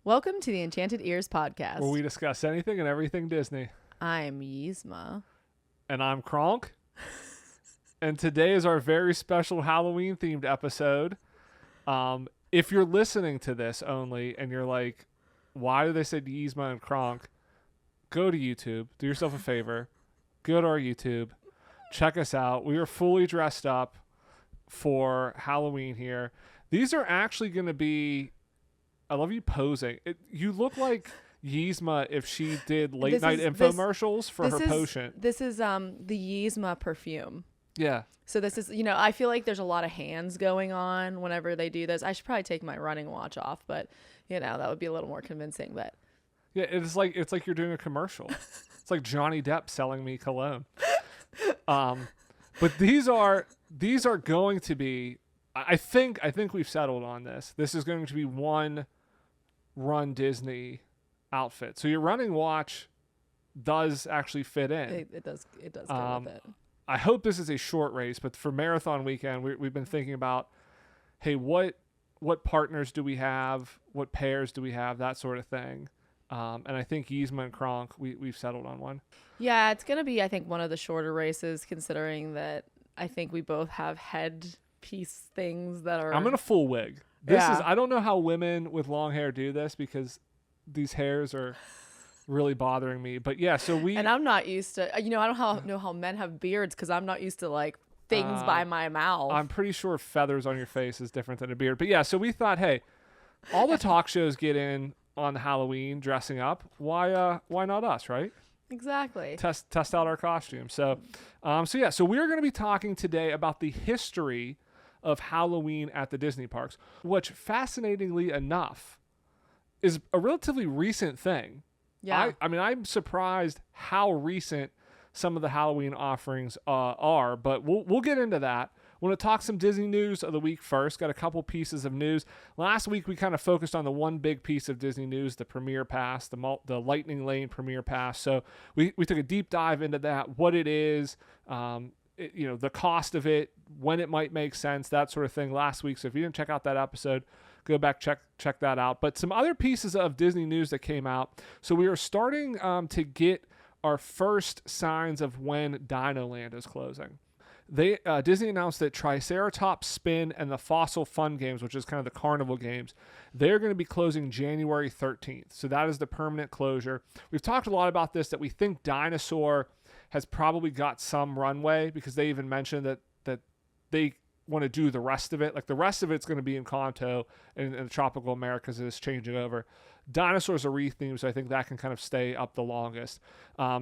Welcome to the Enchanted Ears podcast. where we discuss anything and everything Disney. I'm Yzma. And I'm Kronk. And today is our very special Halloween themed episode. If you're listening to this only and you're like, why do they say Yzma and Kronk? Go to YouTube. Do yourself a favor. Go to our YouTube. Check us out. We are fully dressed up for Halloween here. These are actually going to be... I love you posing. You look like Yzma if she did late night infomercials for her potion. This is the Yzma perfume. Yeah. So this is, I feel like there's a lot of hands going on whenever they do this. I should probably take my running watch off, but that would be a little more convincing. But yeah, it's like you're doing a commercial. It's like Johnny Depp selling me cologne. But these are going to be. I think we've settled on this. This is going to be one RunDisney outfit. So your running watch does actually fit in. It does go with it. I hope this is a short race, but for marathon weekend, we've been thinking about, hey, what partners do we have? What pairs do we have? That sort of thing. And I think Yzma and Kronk, we've settled on one. Yeah, it's going to be, I think, one of the shorter races, considering that I think we both have headpiece things that are... I'm in a full wig. I don't know how women with long hair do this because these hairs are really bothering me. But yeah, so And I'm not used to... I don't know how men have beards because I'm not used to, things by my mouth. I'm pretty sure feathers on your face is different than a beard. But yeah, so we thought, hey, all the talk shows get in on Halloween dressing up. Why not us, right? Exactly. Test out our costumes. So we're going to be talking today about the history of Halloween at the Disney parks, which fascinatingly enough is a relatively recent thing. Yeah. I mean, I'm surprised how recent some of the Halloween offerings are, but we'll get into that. Want to talk some Disney news of the week first. Got a couple pieces of news. Last week we kind of focused on the one big piece of Disney news, the Premier Pass, the Lightning Lane Premier Pass. So we took a deep dive into that, what it is, the cost of it, when it might make sense, that sort of thing last week. So if you didn't check out that episode, go back, check that out. But some other pieces of Disney news that came out. So we are starting to get our first signs of when Dinoland is closing. Disney announced that Triceratops Spin and the Fossil Fun games, which is kind of the carnival games, they're going to be closing January 13th. So that is the permanent closure. We've talked a lot about this, that we think Dinosaur has probably got some runway because they even mentioned that they want to do the rest of it. Like the rest of it's going to be in Kanto and the Tropical Americas is changing over. Dinosaurs are re-themed, so I think that can kind of stay up the longest.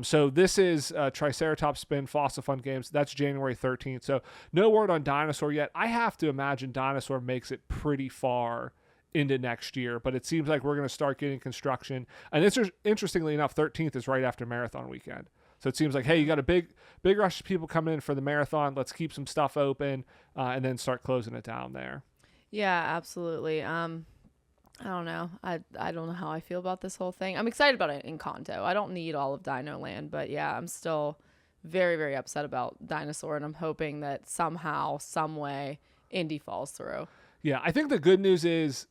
So this is Triceratops Spin Fossil Fun Games. That's January 13th. So no word on Dinosaur yet. I have to imagine Dinosaur makes it pretty far into next year, but it seems like we're going to start getting construction. And it's interestingly enough, 13th is right after Marathon Weekend. So it seems like, hey, you got a big rush of people coming in for the marathon. Let's keep some stuff open and then start closing it down there. Yeah, absolutely. I don't know. I don't know how I feel about this whole thing. I'm excited about it in Kanto. I don't need all of Dinoland, but yeah, I'm still very, very upset about Dinosaur, and I'm hoping that somehow, some way, Indy falls through. Yeah, I think the good news is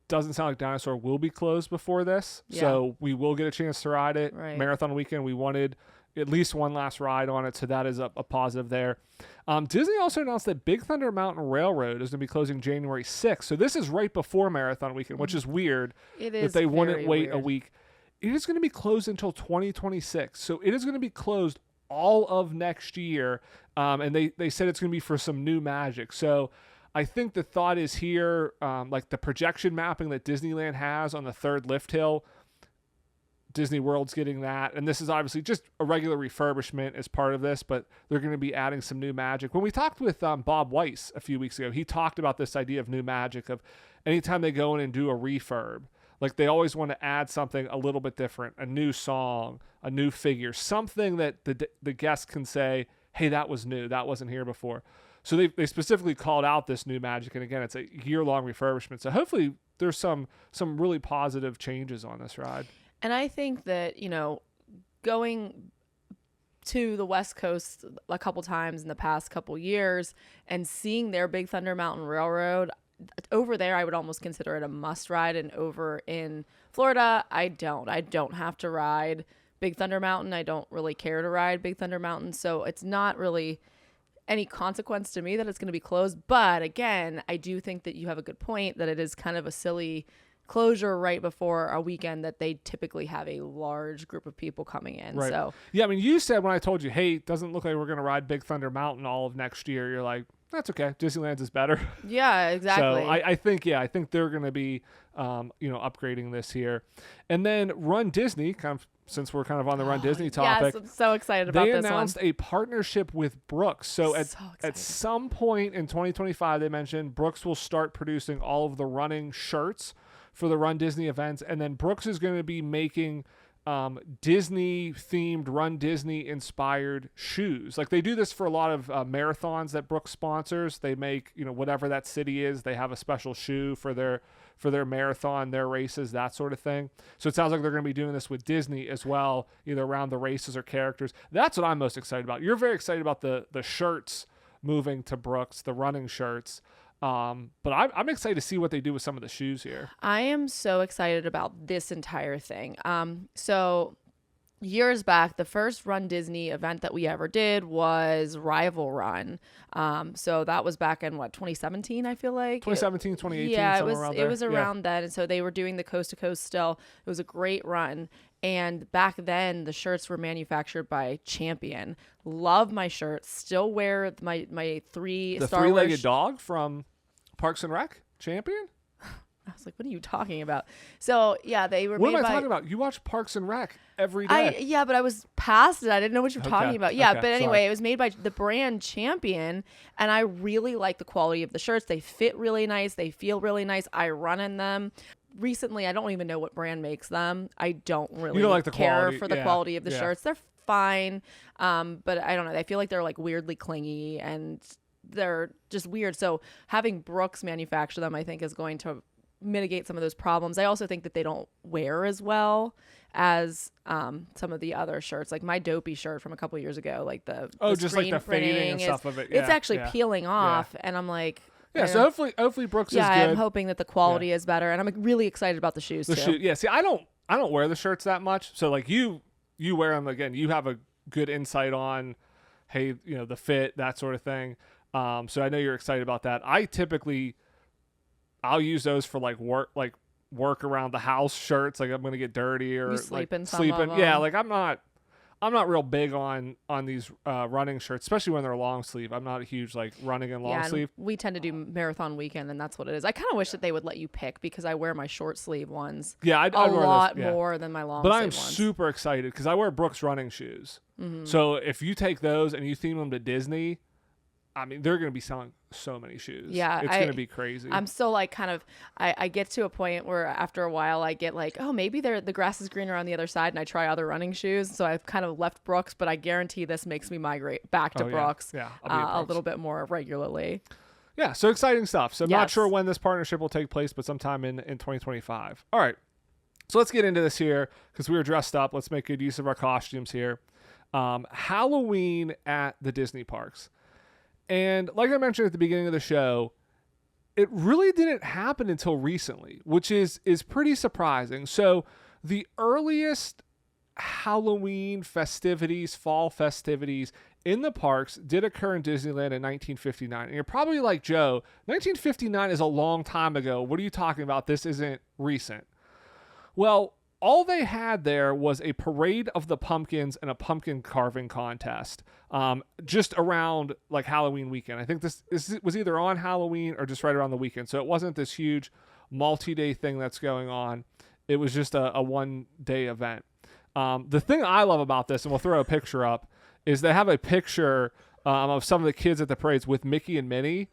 doesn't sound like Dinosaur will be closed before this, so we will get a chance to ride it. Right. Marathon Weekend, we wanted at least one last ride on it, so that is a positive there. Disney also announced that Big Thunder Mountain Railroad is going to be closing January 6th. So this is right before Marathon Weekend, which is weird. It is that they wouldn't wait weird. a week. It is going to be closed until 2026. So it is going to be closed all of next year. And they said it's going to be for some new magic. So I think the thought is here, like the projection mapping that Disneyland has on the third lift hill, Disney World's getting that, and this is obviously just a regular refurbishment as part of this, but they're going to be adding some new magic. When we talked with Bob Weiss a few weeks ago, he talked about this idea of new magic, of anytime they go in and do a refurb, like they always want to add something a little bit different, a new song, a new figure, something that the guests can say, hey, that was new, that wasn't here before. So they specifically called out this new magic, and again, it's a year-long refurbishment. So hopefully there's some really positive changes on this ride. And I think that, going to the West Coast a couple times in the past couple years and seeing their Big Thunder Mountain Railroad, over there, I would almost consider it a must ride. And over in Florida, I don't have to ride Big Thunder Mountain. I don't really care to ride Big Thunder Mountain. So it's not really any consequence to me that it's going to be closed. But again, I do think that you have a good point that it is kind of a silly closure right before a weekend that they typically have a large group of people coming in. Right. So yeah, I mean, you said when I told you, hey, it doesn't look like we're going to ride Big Thunder Mountain all of next year, you're like, that's okay. Disneyland's is better. yeah, exactly. So I think they're going to be, upgrading this here. And then RunDisney, kind of, since we're kind of on the RunDisney topic. Yes, I'm so excited about this one. They announced a partnership with Brooks. So So at some point in 2025, they mentioned Brooks will start producing all of the running shirts for the RunDisney events. And then Brooks is going to be making Disney-themed, RunDisney-inspired shoes. Like they do this for a lot of marathons that Brooks sponsors. They make, whatever that city is, they have a special shoe for their marathon, their races, that sort of thing. So it sounds like they're going to be doing this with Disney as well, either around the races or characters. That's what I'm most excited about. You're very excited about the shirts moving to Brooks, the running shirts. But I'm excited to see what they do with some of the shoes here. I am so excited about this entire thing. So years back, the first RunDisney event that we ever did was Rival Run. So that was back in 2017, I feel like. 2017, 2018, yeah, it was around then. And so they were doing the coast to coast still. It was a great run. And back then, the shirts were manufactured by Champion. Love my shirts. Still wear my three the Star Wars three-legged dog from Parks and Rec, Champion. I was like, what are you talking about? So yeah, they were. What made am I by, talking about? You watch Parks and Rec every day. Yeah, but I was past it. I didn't know what you're talking about. Yeah, okay, but anyway, sorry. it was made by the brand Champion, and I really like the quality of the shirts. They fit really nice. They feel really nice. I run in them. Recently, I don't even know what brand makes them. I don't really like the care quality. for the Yeah, quality of the yeah. shirts. They're fine, but I don't know. I feel like they're like weirdly clingy and they're just weird. So having Brooks manufacture them, I think, is going to mitigate some of those problems. I also think that they don't wear as well as some of the other shirts, like my Dopey shirt from a couple years ago, like the just like the fading and stuff of it. It's Yeah, actually yeah. peeling off, and I'm like. Yeah, so hopefully Brooks is good. I'm hoping that the quality is better, and I'm really excited about the shoes too. Yeah, see, I don't wear the shirts that much. So like you wear them again. You have a good insight on, hey, the fit, that sort of thing. So I know you're excited about that. I'll use those for work around the house shirts. Like I'm gonna get dirty or You sleep in some sleeping. of them. Yeah, like I'm not real big on these running shirts, especially when they're long sleeve. I'm not a huge running and long sleeve. We tend to do marathon weekend, and that's what it is. I kind of wish that they would let you pick because I wear my short sleeve ones. Yeah, I'd a wear lot those, yeah. more than my long. But sleeve I'm ones. super excited because I wear Brooks running shoes. Mm-hmm. So if you take those and you theme them to Disney, I mean, they're going to be selling so many shoes. Yeah, it's going to be crazy. I'm still I get to a point where after a while I get oh, maybe the grass is greener on the other side, and I try other running shoes. So I've kind of left Brooks, but I guarantee this makes me migrate back to Brooks, Yeah, I'll be at a Brooks. little bit more regularly. Yeah, so exciting stuff. So I'm not Yes. sure when this partnership will take place, but sometime in 2025. All right, so let's get into this here because we were dressed up. Let's make good use of our costumes here. Halloween at the Disney parks. And like I mentioned at the beginning of the show, it really didn't happen until recently, which is pretty surprising. So the earliest Halloween festivities, fall festivities in the parks did occur in Disneyland in 1959. And you're probably like, Joe, 1959 is a long time ago. What are you talking about? This isn't recent. Well, all they had there was a parade of the pumpkins and a pumpkin carving contest, just around Halloween weekend. I think this was either on Halloween or just right around the weekend. So it wasn't this huge multi-day thing that's going on. It was just a one-day event. The thing I love about this, and we'll throw a picture up, is they have a picture of some of the kids at the parades with Mickey and Minnie.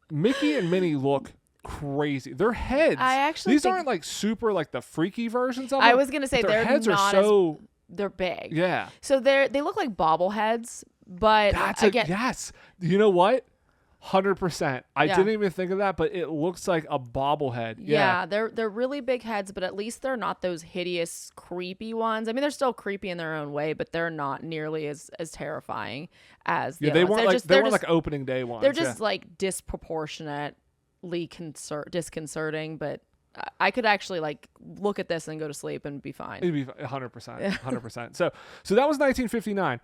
Mickey and Minnie look crazy. Their heads. These aren't super the freaky versions of them. I was gonna say their heads not are so. They're big. Yeah. So they look like bobbleheads, but yes. You know what? 100%. I Yeah. didn't even think of that, but it looks like a bobblehead. Yeah, they're really big heads, but at least they're not those hideous, creepy ones. I mean, they're still creepy in their own way, but they're not nearly as terrifying as the Yeah, other they ones. weren't they weren't opening day ones. They're just disproportionate, slightly disconcerting, but I could actually like look at this and go to sleep and be fine. It'd be 100%, 100%. So that was 1959.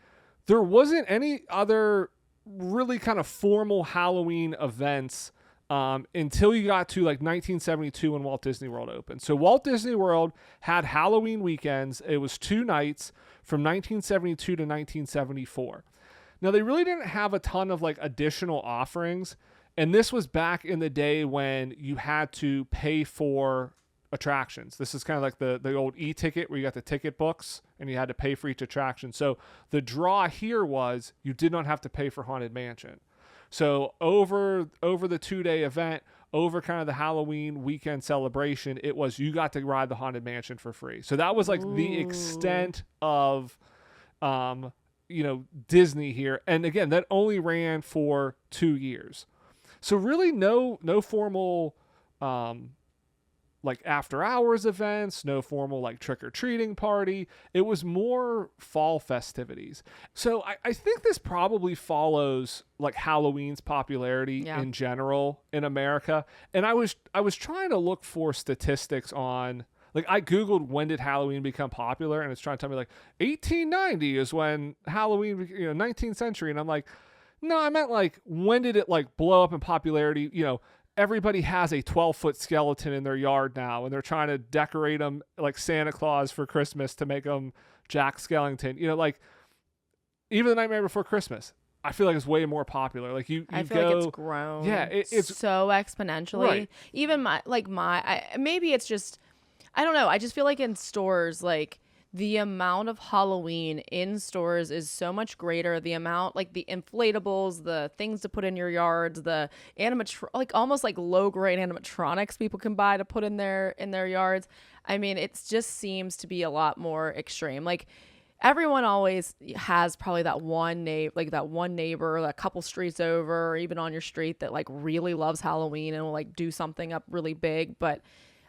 There wasn't any other really kind of formal Halloween events until you got to like 1972 when Walt Disney World opened. So Walt Disney World had Halloween weekends. It was 2 nights from 1972 to 1974. Now, they really didn't have a ton of like additional offerings. And this was back in the day when you had to pay for attractions. This is kind of like the old e-ticket where you got the ticket books and you had to pay for each attraction. So the draw here was you did not have to pay for Haunted Mansion. So over the 2-day event, over kind of the Halloween weekend celebration, it was you got to ride the Haunted Mansion for free. So that was like the extent of Disney here. And again, that only ran for 2 years. So really no formal like after hours events, no formal like trick-or-treating party. It was more fall festivities. So I think this probably follows like Halloween's popularity in general in America. And I was trying to look for statistics on, like, I Googled when did Halloween become popular, and it's trying to tell me like 1890 is when Halloween, 19th century. And I'm like, no, I meant like when did it like blow up in popularity? Everybody has a 12-foot skeleton in their yard now, and they're trying to decorate them like Santa Claus for Christmas to make them Jack Skellington. Like even The Nightmare Before Christmas, I feel like it's way more popular. Like I feel like it's grown. Yeah, it's so exponentially. Right. Even maybe it's just, I don't know. I just feel like in stores, like the amount of Halloween in stores is so much greater. The amount, like the inflatables, the things to put in your yards, the almost like low grade animatronics people can buy to put in their yards. I mean, it just seems to be a lot more extreme. Like everyone always has probably that one neighbor, that couple streets over, or even on your street that like really loves Halloween and will like do something up really big. But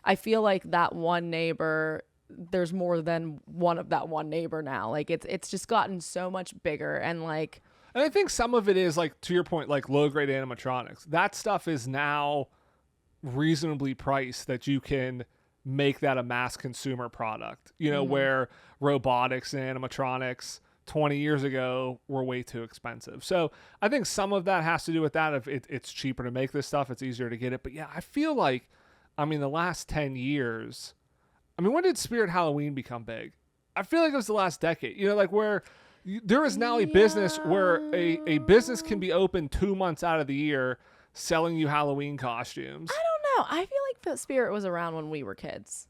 I feel like that one neighbor, there's more than one of that one neighbor now. Like it's just gotten so much bigger, and I think some of it is like, to your point, like low grade animatronics. That stuff is now reasonably priced that you can make that a mass consumer product, where robotics and animatronics 20 years ago were way too expensive. So I think some of that has to do with that. If it's cheaper to make this stuff, it's easier to get it. But yeah, I feel like, the last 10 years, when did Spirit Halloween become big? I feel like it was the last decade. Where there is now a business where a business can be open 2 months out of the year selling you Halloween costumes. I don't know. I feel like Spirit was around when we were kids.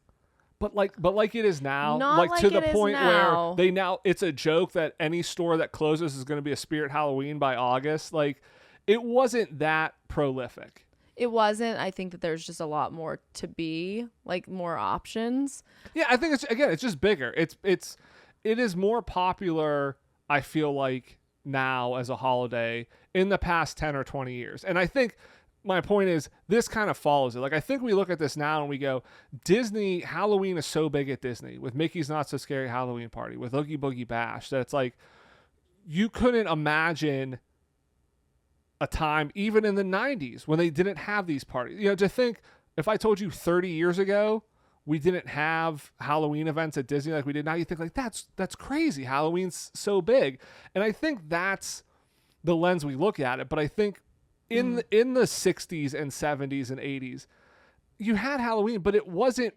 But like it is now, Not to the it is point now. where it's a joke that any store that closes is going to be a Spirit Halloween by August. Like, it wasn't that prolific. It wasn't. I think that there's just a lot more to be, like more options. Yeah, I think it's just bigger. It is more popular, I feel like, now as a holiday in the past 10 or 20 years. And I think my point is this kind of follows it. Like, I think we look at this now and we go, Disney, Halloween is so big at Disney with Mickey's Not So Scary Halloween Party, with Oogie Boogie Bash, that it's like you couldn't imagine a time even in the 90s when they didn't have these parties. To think, if I told you 30 years ago we didn't have Halloween events at Disney like we did now, you think like that's crazy. Halloween's so big. And I think that's the lens we look at it. But I think in the 60s and 70s and 80s, you had Halloween, but it wasn't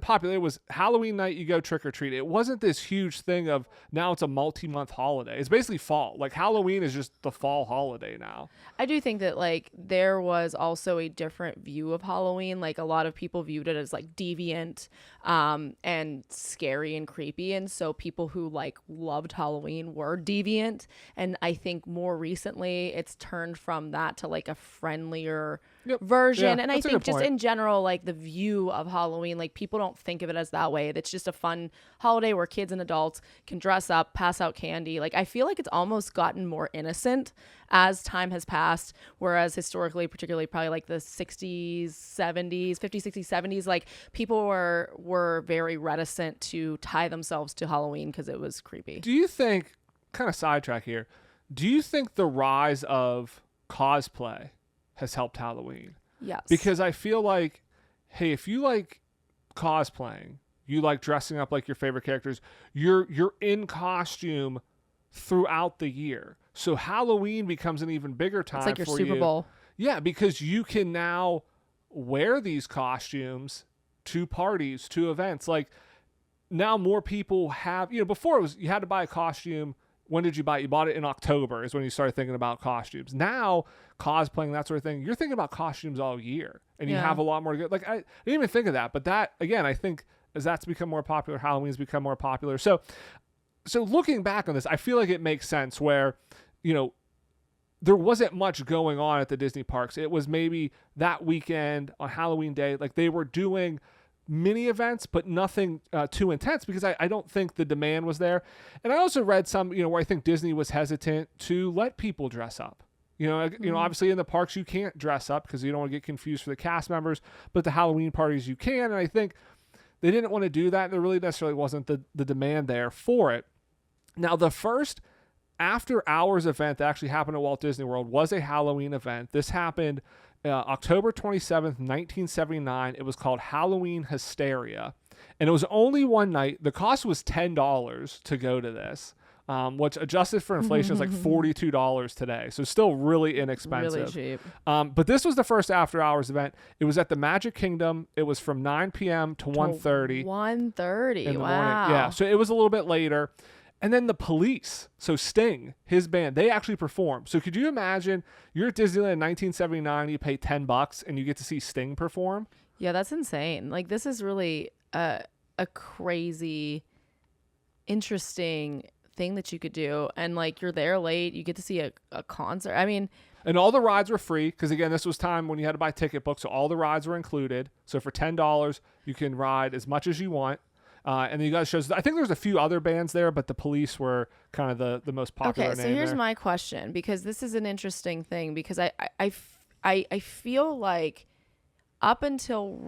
popular. It was Halloween night, you go trick or treat. It wasn't this huge thing of now it's a multi-month holiday. It's basically fall. Like, Halloween is just the fall holiday now. I do think that like there was also a different view of Halloween. Like, a lot of people viewed it as like deviant and scary and creepy. And so people who like loved Halloween were deviant. And I think more recently it's turned from that to like a friendlier version. Yeah, and I think just in general, like the view of Halloween, like people don't think of it as that way. It's just a fun holiday where kids and adults can dress up, pass out candy. Like, I feel like it's almost gotten more innocent as time has passed, whereas historically, particularly probably like the 60s, 70s, 50s, 60s, 70s, like people were very reticent to tie themselves to Halloween because it was creepy. Do you think, kind of sidetrack here, do you think the rise of cosplay has helped Halloween? Yes. Because I feel like, hey, if you like cosplaying, you like dressing up like your favorite characters, you're in costume throughout the year. So Halloween becomes an even bigger time it's like your for Super you. Bowl. Yeah, because you can now wear these costumes to parties, to events. Like now more people have, before it was you had to buy a costume. When did you buy it? You bought it in October is when you started thinking about costumes. Now, cosplaying, that sort of thing, you're thinking about costumes all year. And you have a lot more to go. Like, I didn't even think of that. But that, again, I think as that's become more popular, Halloween's become more popular. So looking back on this, I feel like it makes sense where, there wasn't much going on at the Disney parks. It was maybe that weekend on Halloween day, like they were doing mini events, but nothing too intense because I don't think the demand was there. And I also read some, where I think Disney was hesitant to let people dress up. Obviously in the parks you can't dress up because you don't want to get confused for the cast members, but the Halloween parties you can. And I think they didn't want to do that. There really necessarily wasn't the demand there for it. Now, the first after hours event that actually happened at Walt Disney World was a Halloween event. This happened October 27th, 1979. It was called Halloween Hysteria. And it was only one night. The cost was $10 to go to this, which adjusted for inflation is like $42 today. So still really inexpensive. Really cheap. But this was the first after hours event. It was at the Magic Kingdom. It was from 9 p.m. to 1:30. 1:30. In the Wow. morning. Yeah. So it was a little bit later. And then the Police, so Sting, his band, they actually performed. So could you imagine you're at Disneyland in 1979, you pay $10 and you get to see Sting perform? Yeah, that's insane. Like this is really a crazy, interesting thing that you could do. And like you're there late, you get to see a concert. I mean, and all the rides were free because, again, this was time when you had to buy ticket books, so all the rides were included. So for $10, you can ride as much as you want. And then you guys shows. I think there's a few other bands there, but the Police were kind of the most popular. Okay, so name here's there. my question, because this is an interesting thing, because I feel like up until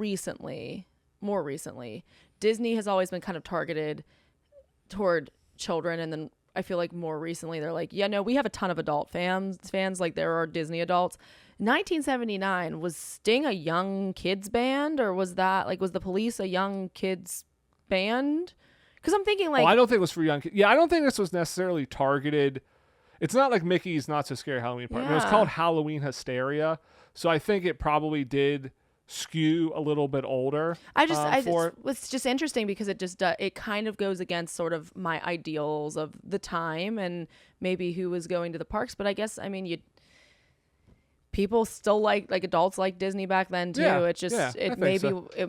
more recently, Disney has always been kind of targeted toward children, and then I feel like more recently they're like, yeah, no, we have a ton of adult fans. Like there are Disney adults. 1979, was Sting a young kids band, or was the Police a young kids band? Because I'm thinking like, I don't think it was for young kids. Yeah, I don't think this was necessarily targeted. It's not like Mickey's Not So Scary Halloween Party. Yeah. It was called Halloween Hysteria, so I think it probably did skew a little bit older. It's just interesting because it kind of goes against sort of my ideals of the time and maybe who was going to the parks. But I guess, I mean, people still like adults like Disney back then too. Yeah, It just it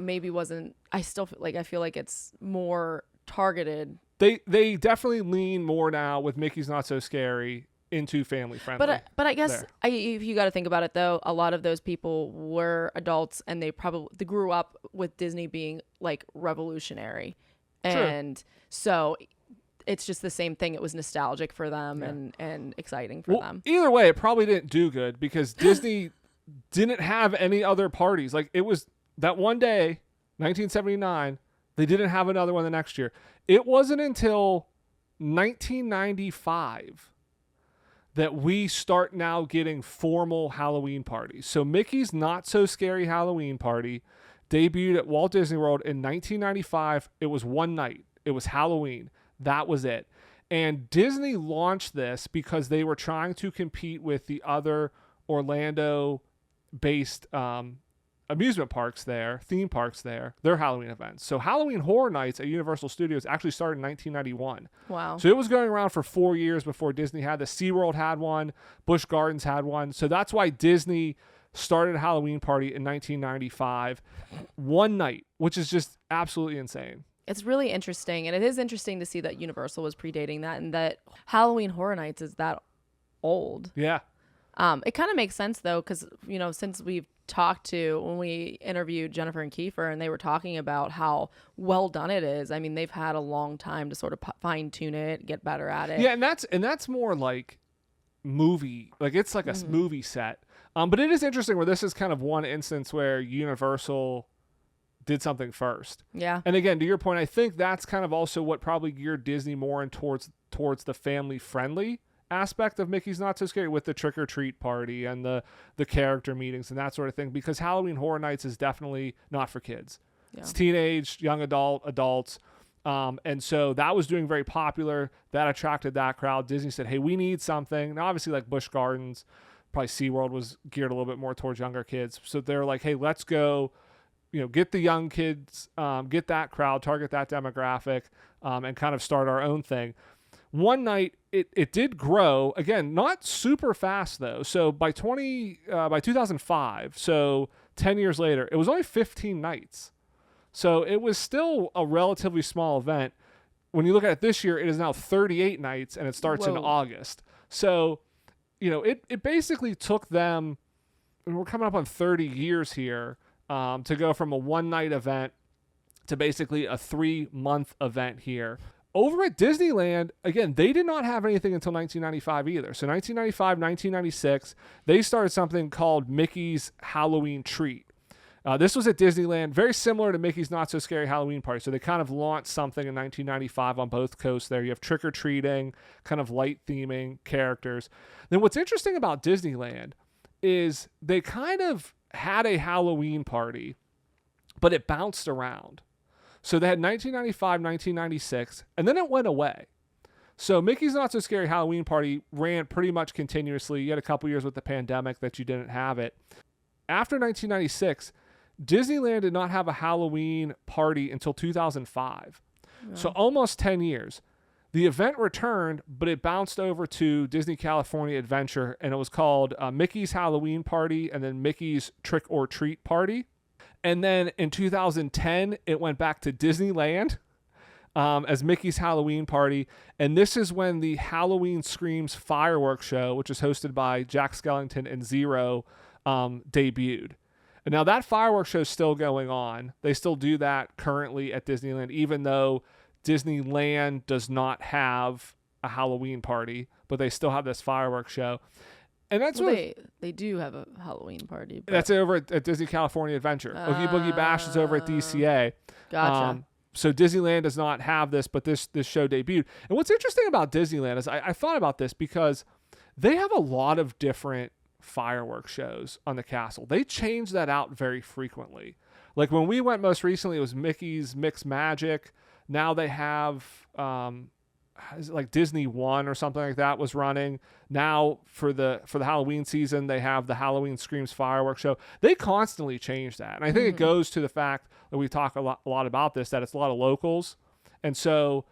maybe wasn't. I feel like it's more targeted. They definitely lean more now with Mickey's Not So Scary into family friendly. But I guess if you got to think about it though, a lot of those people were adults and they grew up with Disney being like revolutionary, and so it's just the same thing. It was nostalgic for them and exciting for them. Either way, it probably didn't do good because Disney didn't have any other parties. Like it was that one day, 1979, they didn't have another one the next year. It wasn't until 1995 that we start now getting formal Halloween parties. So Mickey's Not So Scary Halloween Party debuted at Walt Disney World in 1995. It was one night. It was Halloween. That was it. And Disney launched this because they were trying to compete with the other Orlando-based amusement parks there, theme parks there, their Halloween events. So Halloween Horror Nights at Universal Studios actually started in 1991. Wow. So it was going around for 4 years before Disney had this. SeaWorld had one. Busch Gardens had one. So that's why Disney started a Halloween party in 1995. One night, which is just absolutely insane. It's really interesting. And it is interesting to see that Universal was predating that and that Halloween Horror Nights is that old. Yeah. It kind of makes sense though, because since we've talked to when we interviewed Jennifer and Kiefer and they were talking about how well done it is. I mean, they've had a long time to sort of fine tune it, get better at it. Yeah, and that's more like movie, like it's like a movie set. But it is interesting where this is kind of one instance where Universal did something first. Yeah. And again, to your point, I think that's kind of also what probably geared Disney more in towards the family friendly aspect of Mickey's Not So Scary with the trick or treat party and the character meetings and that sort of thing, because Halloween Horror Nights is definitely not for kids. Yeah. It's teenage, young adults. And so that was doing very popular. That attracted that crowd. Disney said, hey, we need something. Now, obviously, like Busch Gardens, probably SeaWorld was geared a little bit more towards younger kids. So they're like, hey, let's go, get the young kids, get that crowd, target that demographic, and kind of start our own thing. One night, it did grow. Again, not super fast, though. So by 2005, so 10 years later, it was only 15 nights. So it was still a relatively small event. When you look at it this year, it is now 38 nights, and it starts in August. So, it basically took them, we're coming up on 30 years here, to go from a one-night event to basically a 3-month event here. Over at Disneyland, again, they did not have anything until 1995 either. So 1995, 1996, they started something called Mickey's Halloween Treat. This was at Disneyland, very similar to Mickey's Not So Scary Halloween Party. So they kind of launched something in 1995 on both coasts there. You have trick-or-treating, kind of light theming, characters. Then what's interesting about Disneyland is they kind of had a Halloween party, but it bounced around. So they had 1995, 1996, and then it went away. So Mickey's Not So Scary Halloween Party ran pretty much continuously. You had a couple years with the pandemic that you didn't have it. After 1996, Disneyland did not have a Halloween party until 2005. Yeah. So almost 10 years. The event returned, but it bounced over to Disney California Adventure, and it was called Mickey's Halloween Party and then Mickey's Trick or Treat Party. And then in 2010, it went back to Disneyland as Mickey's Halloween Party. And this is when the Halloween Screams fireworks show, which is hosted by Jack Skellington and Zero, debuted. And now that fireworks show is still going on. They still do that currently at Disneyland, even though Disneyland does not have a Halloween party, but they still have this fireworks show. And that's they do have a Halloween party. But... That's over at Disney California Adventure. Oogie Boogie Bash is over at DCA. Gotcha. So Disneyland does not have this, but this show debuted. And what's interesting about Disneyland is I thought about this because they have a lot of different fireworks shows on the castle. They change that out very frequently. Like when we went most recently, it was Mickey's Mixed Magic. Now they have like Disney One or something like that was running. Now for the Halloween season, they have the Halloween Screams fireworks show. They constantly change that. And I think it goes to the fact that we talk a lot about this, that it's a lot of locals. And so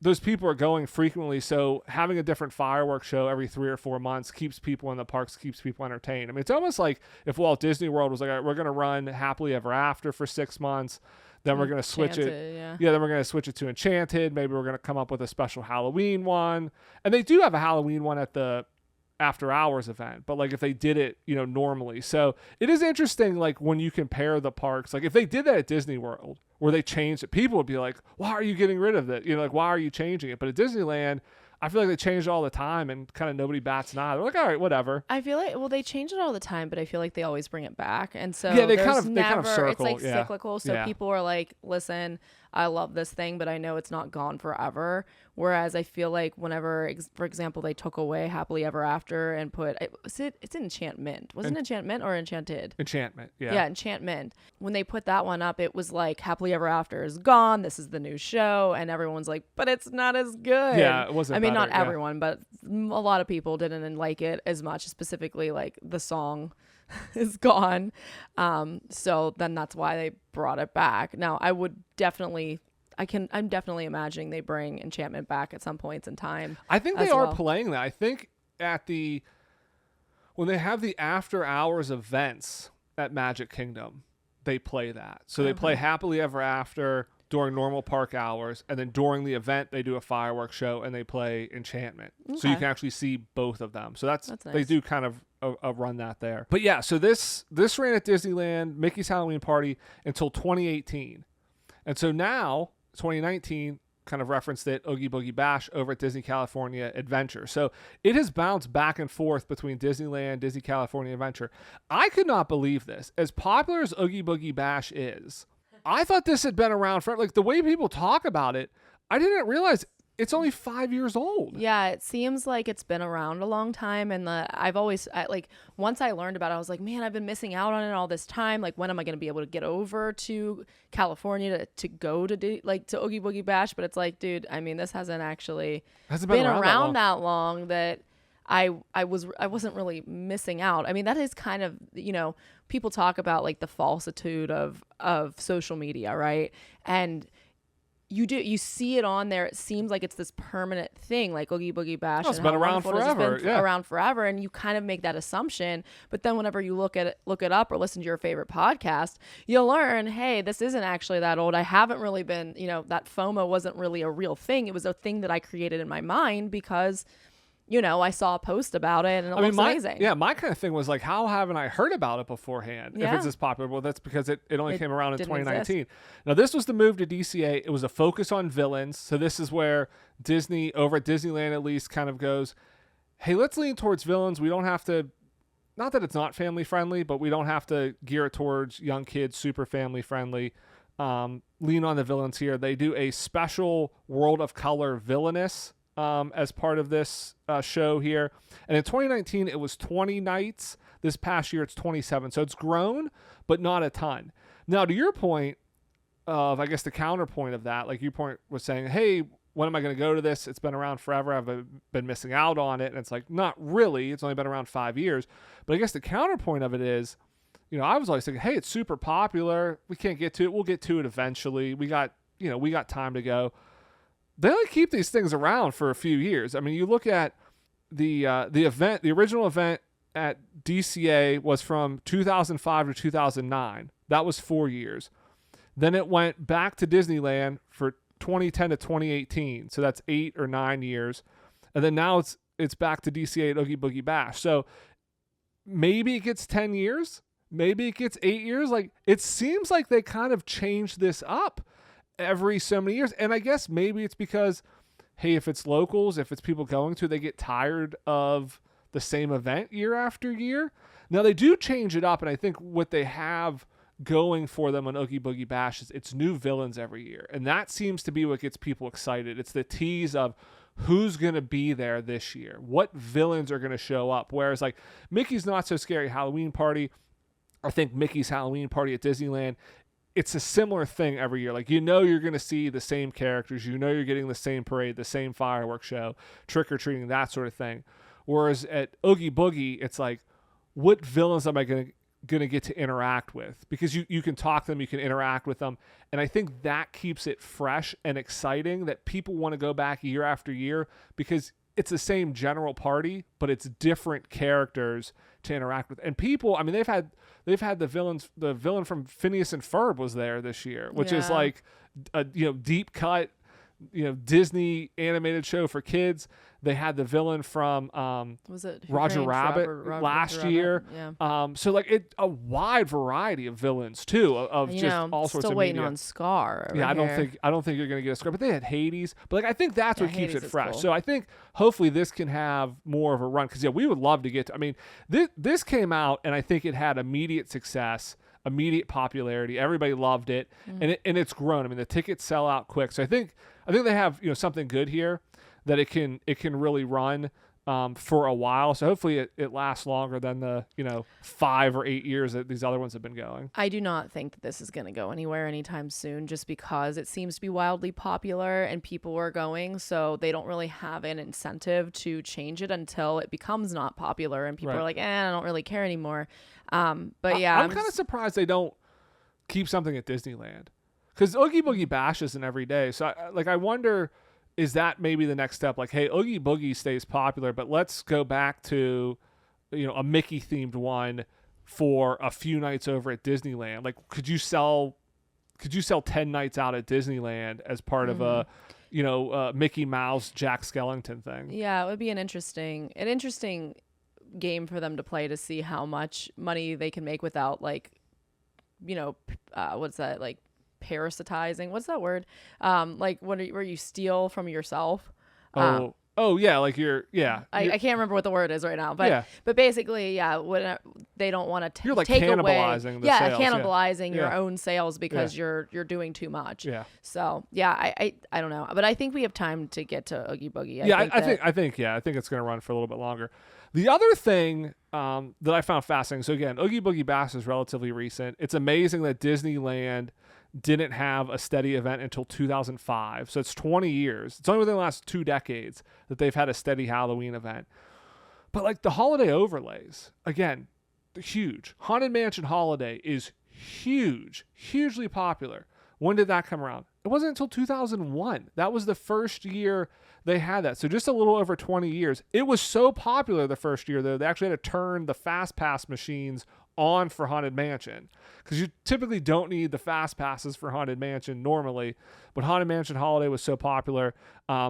those people are going frequently. So having a different fireworks show every 3 or 4 months keeps people in the parks, keeps people entertained. I mean, it's almost like if Walt Disney World was like, all right, we're going to run Happily Ever After for 6 months. Then we're going to switch it. Yeah, then we're going to switch it to Enchanted. Maybe we're going to come up with a special Halloween one. And they do have a Halloween one at the after hours event, but like if they did it, normally. So it is interesting, like when you compare the parks, like if they did that at Disney World where they changed it, people would be like, why are you getting rid of it? Like, why are you changing it? But at Disneyland, I feel like they change it all the time and kind of nobody bats an eye. They're like, all right, whatever. I feel like, they change it all the time, but I feel like they always bring it back. And so they kind of circle. It's like cyclical. So people are like, listen, I love this thing, but I know it's not gone forever. Whereas I feel like whenever, for example, they took away Happily Ever After and put, it's Enchantment. Wasn't it Enchantment or Enchanted? Enchantment, yeah. Yeah, Enchantment. When they put that one up, it was like Happily Ever After is gone. This is the new show. And everyone's like, but it's not as good. Yeah, it wasn't not everyone, but a lot of people didn't like it as much, specifically like the song is gone. So then that's why they brought it back. Now I'm definitely imagining they bring Enchantment back at some points in time. I think they are playing that. I think when they have the after hours events at Magic Kingdom, they play that. So they play Happily Ever After during normal park hours, and then during the event they do a fireworks show and they play Enchantment. Okay. So you can actually see both of them. So that's nice. They do kind of run that there. But yeah, so this ran at Disneyland, Mickey's Halloween Party, until 2018. And so now 2019 kind of referenced it, Oogie Boogie Bash over at Disney California Adventure. So it has bounced back and forth between Disneyland, Disney California Adventure. I could not believe this. As popular as Oogie Boogie Bash is, I thought this had been around for, like, the way people talk about it, I didn't realize it's only 5 years old. Yeah, it seems like it's been around a long time, and like once I learned about it, I was like, man, I've been missing out on it all this time. Like, when am I going to be able to get over to California to go to Oogie Boogie Bash? But it's like, dude, I mean, this hasn't actually been around that long that I wasn't really missing out. I mean, that is kind of, people talk about like the falsitude of social media, right? And you see it on there. It seems like it's this permanent thing, like Oogie Boogie Bash. It's been around forever. Around forever, and you kind of make that assumption. But then whenever you look it up or listen to your favorite podcast, you'll learn, hey, this isn't actually that old. I haven't really been, that FOMO wasn't really a real thing. It was a thing that I created in my mind because I saw a post about it and it looks amazing. Yeah, my kind of thing was like, how haven't I heard about it beforehand? Yeah. If it's this popular? Well, that's because it only came around in 2019. Exist. Now, this was the move to DCA. It was a focus on villains. So this is where Disney, over at Disneyland at least, kind of goes, hey, let's lean towards villains. We don't have to, not that it's not family friendly, but we don't have to gear it towards young kids, super family friendly. Lean on the villains here. They do a special World of Color Villainous as part of this show here. And in 2019, it was 20 nights. This past year, it's 27. So it's grown, but not a ton. Now, to your point of, I guess, the counterpoint of that, like your point was saying, hey, when am I going to go to this? It's been around forever. I've been missing out on it. And it's like, not really. It's only been around 5 years. But I guess the counterpoint of it is, I was always thinking, hey, it's super popular. We can't get to it. We'll get to it eventually. We got time to go. They only keep these things around for a few years. I mean, you look at the event, the original event at DCA was from 2005 to 2009. That was 4 years. Then it went back to Disneyland for 2010 to 2018. So that's 8 or 9 years. And then now it's back to DCA at Oogie Boogie Bash. So maybe it gets 10 years. Maybe it gets 8 years. Like, it seems like they kind of changed this up every so many years. And I guess maybe it's because, hey, if it's locals, if it's people going to, they get tired of the same event year after year. Now, they do change it up, and I think what they have going for them on Oogie Boogie Bash is it's new villains every year. And that seems to be what gets people excited. It's the tease of who's going to be there this year. What villains are going to show up? Whereas, like, Mickey's Not So Scary Halloween Party, I think Mickey's Halloween Party at Disneyland, it's a similar thing every year. Like, you're going to see the same characters. You're getting the same parade, the same fireworks show, trick-or-treating, that sort of thing. Whereas at Oogie Boogie, it's like, what villains am I going to get to interact with? Because you can talk to them, you can interact with them. And I think that keeps it fresh and exciting, that people want to go back year after year because it's the same general party, but it's different characters to interact with. And people, I mean, they've had the villain from Phineas and Ferb was there this year, which is like a deep cut, Disney animated show for kids. They had the villain from was it Roger Rabbit last year. Yeah. So like a wide variety of villains too, of just all sorts of still waiting media. on Scar. Yeah, I don't think you're gonna get a Scar, but they had Hades. But like, I think that's what keeps Hades it fresh. cool. So I think hopefully this can have more of a run, because we would love to get to. I mean, this came out and I think it had immediate success, immediate popularity. Everybody loved it, and it's grown. I mean, the tickets sell out quick. So I think they have something good here, that it can really run for a while. So hopefully it lasts longer than the 5 or 8 years that these other ones have been going. I do not think that this is going to go anywhere anytime soon, just because it seems to be wildly popular and people are going, so they don't really have an incentive to change it until it becomes not popular and people are like, I don't really care anymore. But yeah, I'm kind of surprised they don't keep something at Disneyland, because Oogie Boogie Bash isn't every day. So I wonder, is that maybe the next step? Like, hey, Oogie Boogie stays popular, but let's go back to, a Mickey themed one for a few nights over at Disneyland. Like, could you sell 10 nights out at Disneyland as part of a, Mickey Mouse, Jack Skellington thing? Yeah, it would be an interesting game for them to play, to see how much money they can make without, like, what's that, like, parasitizing, what's that word, like where you steal from yourself. Oh yeah, like you're I can't remember what the word is right now, but basically, when they don't want to you're like take cannibalizing away, the sales. cannibalizing your Yeah. own sales because you're doing too much. Yeah. So I don't know, but I think we have time to get to Oogie Boogie. I think it's going to run for a little bit longer. The other thing that I found fascinating. So again, Oogie Boogie Bash is relatively recent. It's amazing that Disneyland didn't have a steady event until 2005. So it's 20 years. It's only within the last 2 decades that they've had a steady Halloween event. But like the holiday overlays, again, huge. Haunted Mansion Holiday is huge, hugely popular. When did that come around? It wasn't until 2001. That was the first year they had that. So just a little over 20 years. It was so popular the first year, though, they actually had to turn the Fast Pass machines on for Haunted Mansion, because you typically don't need the Fast Passes for Haunted Mansion normally, but Haunted Mansion Holiday was so popular,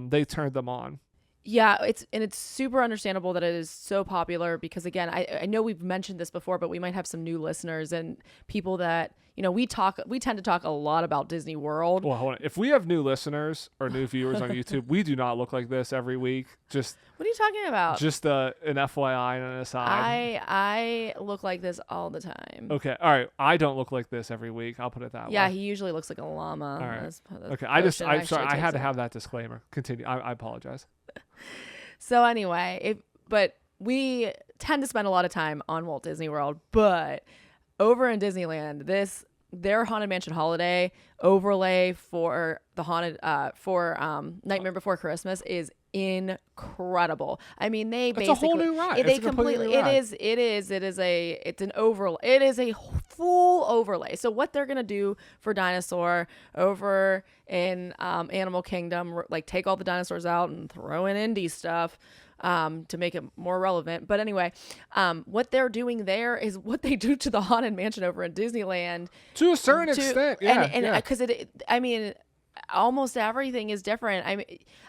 they turned them on. Yeah, it's super understandable that it is so popular because, again, I know we've mentioned this before, but we might have some new listeners and people that, we tend to talk a lot about Disney World. Well, hold on. If we have new listeners or new viewers on YouTube, we do not look like this every week. Just what are you talking about? Just an FYI and an aside. I look like this all the time. Okay, all right. I don't look like this every week. I'll put it that way. Yeah, he usually looks like a llama. All right. That's okay, I'm sorry. I had to have that disclaimer. Continue. I apologize. So anyway, but we tend to spend a lot of time on Walt Disney World, but over in Disneyland, their Haunted Mansion Holiday overlay for the Nightmare Before Christmas is incredible. I mean, It's a whole new ride. It's a full overlay. So what they're gonna do for Dinosaur over in Animal Kingdom, like take all the dinosaurs out and throw in indie stuff to make it more relevant. But anyway, what they're doing there is what they do to the Haunted Mansion over in Disneyland to a certain extent. Yeah, and because almost everything is different.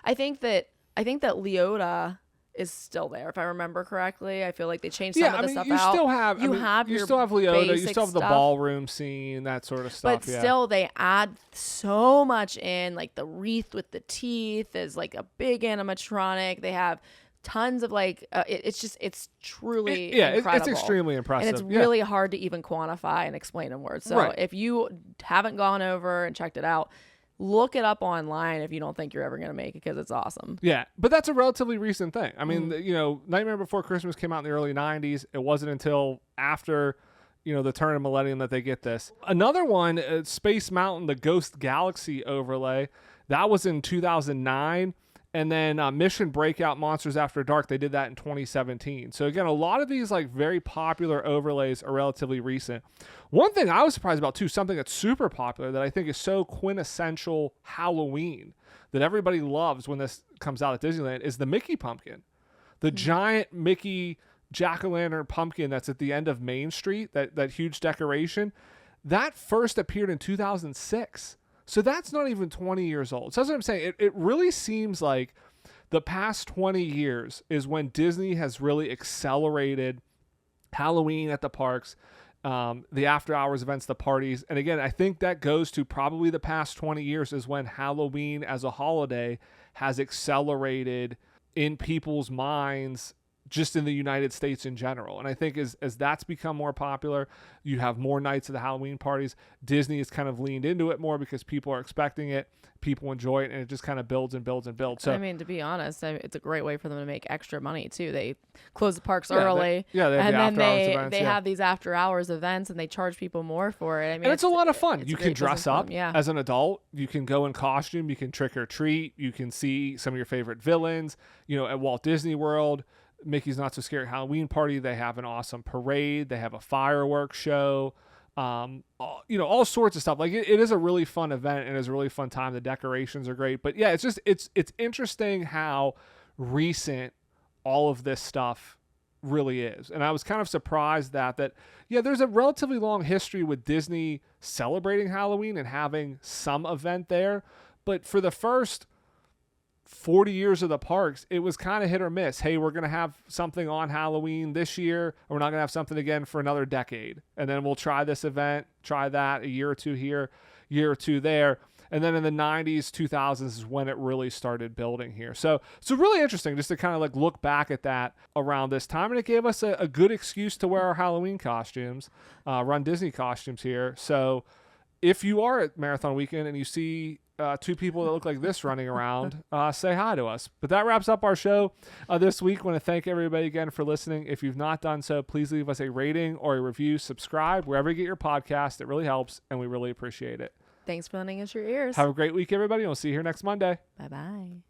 I think that Leota is still there, if I remember correctly. I feel like they changed some of the stuff out. You still have Leota, you still have the stuff. Ballroom scene, that sort of stuff. But still, they add so much in, like the wreath with the teeth is like a big animatronic. They have tons of it's truly incredible. It's extremely impressive. And it's really hard to even quantify and explain in words. So if you haven't gone over and checked it out, look it up online if you don't think you're ever going to make it, because it's awesome. Yeah, but that's a relatively recent thing. I mean, Nightmare Before Christmas came out in the early 90s. It wasn't until after, the turn of millennium that they get this. Another one, Space Mountain, the Ghost Galaxy overlay, that was in 2009. And then Mission Breakout Monsters After Dark, they did that in 2017. So again, a lot of these like very popular overlays are relatively recent. One thing I was surprised about too, something that's super popular that I think is so quintessential Halloween that everybody loves when this comes out at Disneyland, is the Mickey pumpkin. The giant Mickey jack-o'-lantern pumpkin that's at the end of Main Street, that huge decoration, that first appeared in 2006. So that's not even 20 years old. So that's what I'm saying. It really seems like the past 20 years is when Disney has really accelerated Halloween at the parks, the after hours events, the parties. And again, I think that goes to probably the past 20 years is when Halloween as a holiday has accelerated in people's minds, just in the United States in general. And I think as that's become more popular, you have more nights of the Halloween parties. Disney has kind of leaned into it more because people are expecting it, people enjoy it, and it just kind of builds and builds and builds. So I mean, to be honest, it's a great way for them to make extra money too. They close the parks early, and then they have these after hours events, and they charge people more for it. I mean, and it's a lot of fun. You can dress up Yeah. as an adult. You can go in costume. You can trick or treat. You can see some of your favorite villains. At Walt Disney World, Mickey's Not So Scary Halloween Party, they have an awesome parade. They have a fireworks show. All sorts of stuff. Like it is a really fun event, and it's a really fun time. The decorations are great, but yeah, it's interesting how recent all of this stuff really is. And I was kind of surprised that there's a relatively long history with Disney celebrating Halloween and having some event there, but for the first 40 years of the parks, it was kind of hit or miss. Hey, we're going to have something on Halloween this year, or we're not going to have something again for another decade. And then we'll try this event, try that, a year or two here, year or two there. And then in the 90s, 2000s is when it really started building here. So really interesting just to kind of like look back at that around this time. And it gave us a good excuse to wear our Halloween costumes, Run Disney costumes here. So if you are at Marathon Weekend and you see two people that look like this running around, say hi to us. But that wraps up our show this week. I want to thank everybody again for listening. If you've not done so, please leave us a rating or a review. Subscribe wherever you get your podcast. It really helps, and we really appreciate it. Thanks for lending us your ears. Have a great week, everybody. We'll see you here next Monday. Bye-bye.